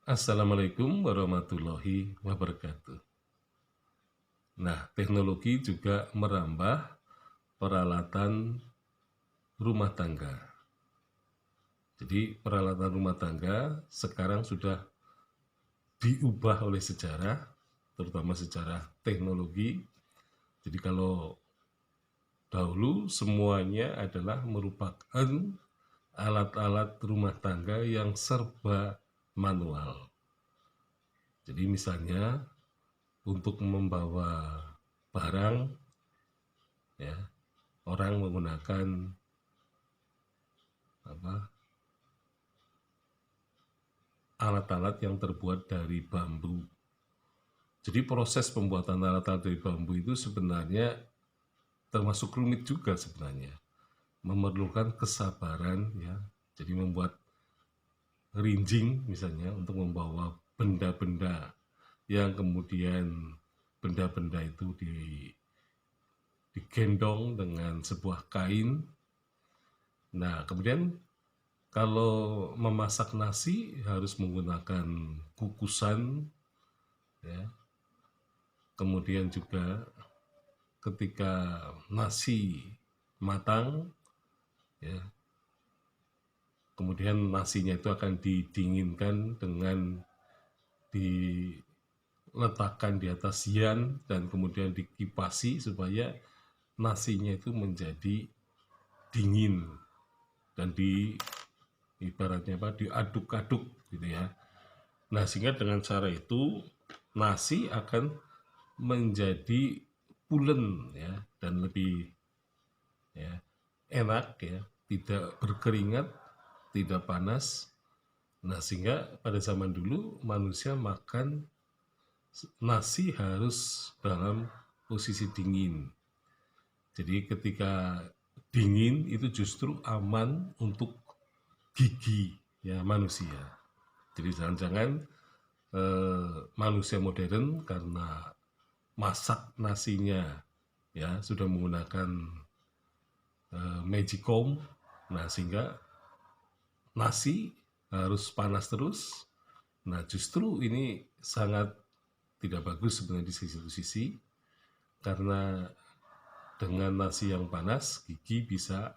Assalamualaikum warahmatullahi wabarakatuh. Nah, teknologi juga merambah peralatan rumah tangga. Jadi, peralatan rumah tangga sekarang sudah diubah oleh sejarah, terutama sejarah teknologi. Jadi, kalau dahulu semuanya adalah merupakan alat-alat rumah tangga yang serba manual. Jadi, misalnya untuk membawa barang, ya, orang menggunakan alat-alat yang terbuat dari bambu. Jadi proses pembuatan alat-alat dari bambu itu sebenarnya termasuk rumit juga sebenarnya, memerlukan kesabaran, ya. Jadi membuat rinjing misalnya untuk membawa benda-benda yang kemudian benda-benda itu digendong dengan sebuah kain. Nah, kemudian kalau memasak nasi harus menggunakan kukusan, ya. Kemudian juga ketika nasi matang, ya, kemudian nasinya itu akan didinginkan dengan diletakkan di atas yan dan kemudian dikipasi supaya nasinya itu menjadi dingin dan ibaratnya diaduk-aduk gitu ya. Nah, sehingga dengan cara itu nasi akan menjadi pulen, ya, dan lebih, ya, enak, ya, tidak berkeringat, tidak panas. Nah, sehingga pada zaman dulu manusia makan nasi harus dalam posisi dingin. Jadi ketika dingin itu justru aman untuk gigi, ya, manusia. Jadi jangan-jangan manusia modern karena masak nasinya, ya, sudah menggunakan magicom, nah sehingga nasi harus panas terus. Nah, justru ini sangat tidak bagus sebenarnya di satu sisi, karena dengan nasi yang panas gigi bisa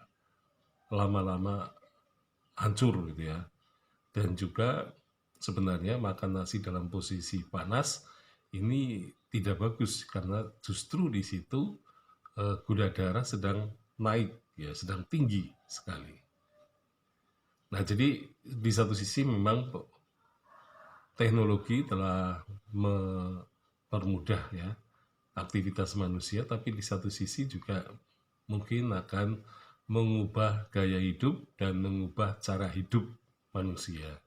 lama-lama hancur gitu ya. Dan juga sebenarnya makan nasi dalam posisi panas ini tidak bagus karena justru di situ gula darah sedang naik, ya, sedang tinggi sekali. Nah, jadi di satu sisi memang teknologi telah mempermudah, ya, aktivitas manusia, tapi di satu sisi juga mungkin akan mengubah gaya hidup dan mengubah cara hidup manusia.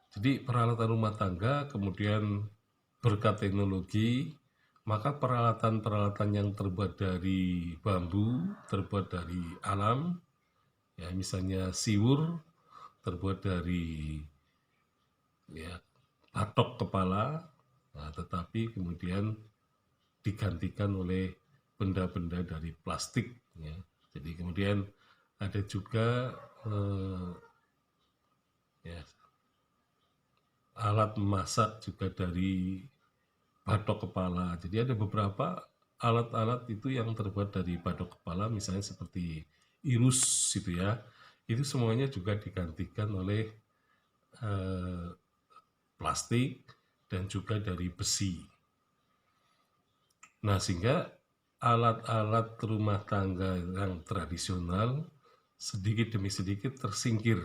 Jadi peralatan rumah tangga kemudian berkat teknologi, maka peralatan-peralatan yang terbuat dari bambu, terbuat dari alam, ya, misalnya siwur terbuat dari, ya, patok kepala, nah, tetapi kemudian digantikan oleh benda-benda dari plastik, ya. Jadi kemudian ada juga ya, alat memasak juga dari batok kepala. Jadi ada beberapa alat-alat itu yang terbuat dari batok kepala, misalnya seperti irus gitu ya. Itu semuanya juga digantikan oleh plastik dan juga dari besi. Nah, sehingga alat-alat rumah tangga yang tradisional sedikit demi sedikit tersingkir.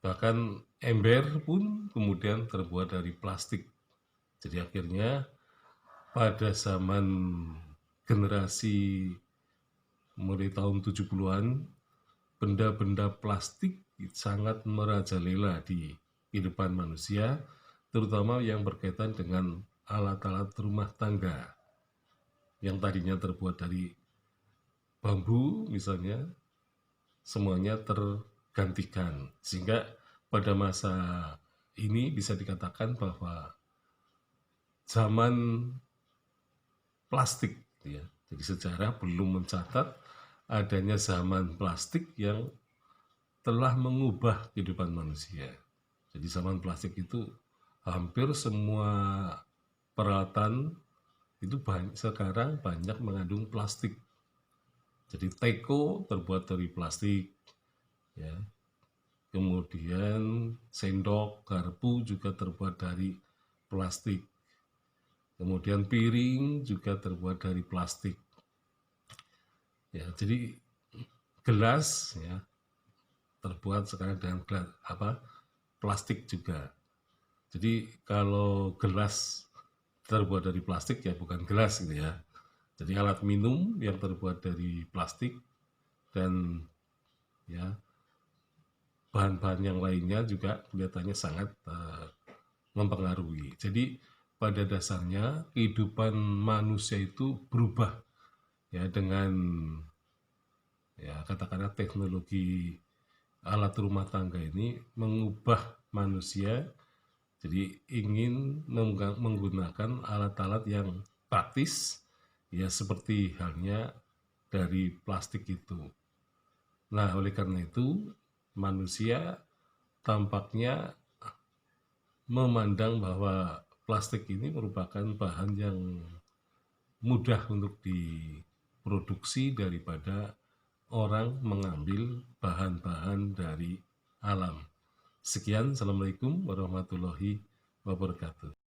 Bahkan ember pun kemudian terbuat dari plastik. Jadi akhirnya pada zaman generasi mulai tahun 70-an, benda-benda plastik sangat merajalela di kehidupan manusia, terutama yang berkaitan dengan alat-alat rumah tangga yang tadinya terbuat dari bambu misalnya, semuanya tergantikan. Sehingga pada masa ini bisa dikatakan bahwa zaman plastik, ya. Jadi sejarah belum mencatat adanya zaman plastik yang telah mengubah kehidupan manusia. Jadi sampah plastik itu hampir semua peralatan itu sekarang banyak mengandung plastik. Jadi teko terbuat dari plastik, ya. Kemudian sendok, garpu juga terbuat dari plastik. Kemudian piring juga terbuat dari plastik. Ya, jadi gelas ya terbuat sekarang dengan plastik juga. Jadi kalau gelas terbuat dari plastik ya bukan gelas gitu ya. Jadi alat minum yang terbuat dari plastik dan ya bahan-bahan yang lainnya juga kelihatannya sangat mempengaruhi. Jadi pada dasarnya kehidupan manusia itu berubah ya dengan ya katakanlah teknologi alat rumah tangga ini mengubah manusia jadi ingin menggunakan alat-alat yang praktis ya seperti halnya dari plastik itu. Nah, oleh karena itu manusia tampaknya memandang bahwa plastik ini merupakan bahan yang mudah untuk diproduksi daripada orang mengambil bahan-bahan dari alam. Sekian, Assalamualaikum warahmatullahi wabarakatuh.